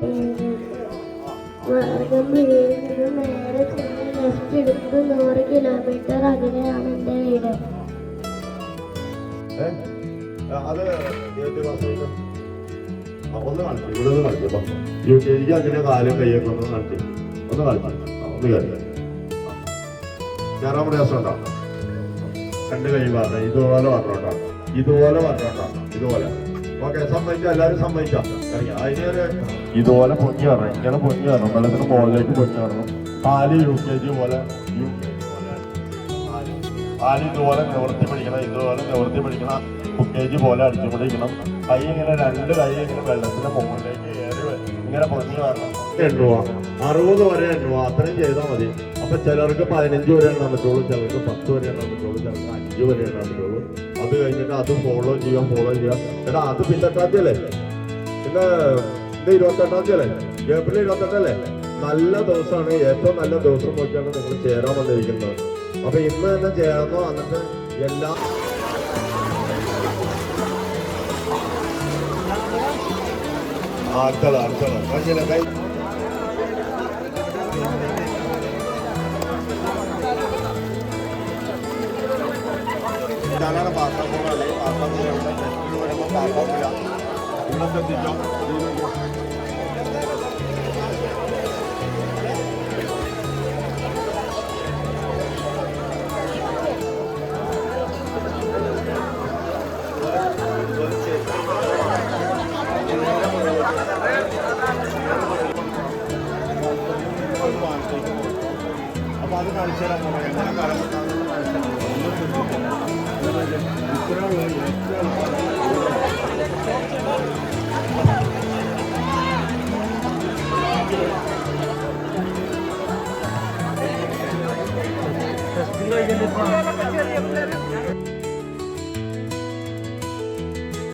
വീടിന് നേരെ ചെന്ന് ലെഫ്റ്റ് എടുത്ത് 100 കിലോമീറ്റർ അകലെയാണ് എൻ്റെ വീട്. അത് ഒന്ന് കാണിച്ചു, ഇവിടെ നിന്ന് കാണിച്ചു. എനിക്ക് അങ്ങനെ കാലും കയ്യൊക്കെ ഒന്ന് കാണിച്ചു, ഒന്ന് കാണിച്ചു, ഒന്ന് കയറാൻ പ്രയാസം ഉണ്ടാവും. 2 കൈ പറഞ്ഞ ഇതുപോലെ പറഞ്ഞോട്ടോ, ഇതുപോലെ പറഞ്ഞോട്ടോ, ഇതുപോലെ. ഓക്കെ, സമ്മതിക്കാം, എല്ലാവരും സമ്മതിക്കാം. അതിനൊരു ഇതുപോലെ പൊങ്ങി വരണം, ഇങ്ങനെ പൊങ്ങി വരണം, വെള്ളത്തിന് മുകളിലേക്ക് പൊങ്ങി വരണം. പാല് UKG പോലെ പാല് ഇതുപോലെ നിവർത്തി പിടിക്കണം, ഇതുപോലെ നിവർത്തി പിടിക്കണം. UKG പോലെ അടിച്ചുപിടിക്കണം. കൈ ഇങ്ങനെ 2 കൈ ഇങ്ങനെ വെള്ളത്തിന് മുകളിലേക്ക് ഏറി ഇങ്ങനെ പൊങ്ങി വരണം. എണ്ണുക 60 വരെ എണ്ണുക, അത്രയും ചെയ്താൽ മതി. അപ്പൊ ചിലർക്ക് 15 വരെ എണ്ണാൻ പറ്റുള്ളൂ, ചിലർക്ക് 10 വരെ എണ്ണാൻ പറ്റുള്ളൂ, ചിലർക്ക് 5 വരെ എണ്ണാൻ പറ്റുള്ളൂ. അത് കഴിഞ്ഞിട്ട് അത് ഫോളോ ചെയ്യാം. എടാ അത് പിന്നെ 8-ാം തീയതി അല്ലേ? പിന്നെ ഇത് 28-ാം തീയതി അല്ലേ? ഏപ്രിൽ 28 അല്ലേ? നല്ല ദിവസമാണ്, ഏറ്റവും നല്ല ദിവസം നോക്കിയാണ് നിങ്ങൾ ചേരാൻ വന്നിരിക്കുന്നത്. അപ്പൊ ഇന്ന് തന്നെ ചേർന്നോ, എന്നിട്ട് എല്ലാ അപ്പൊ അത് കാണിച്ചു തരാൻ പോകണം. എങ്ങനെ ടെസ്റ്റിംഗ് കഴിഞ്ഞിട്ട്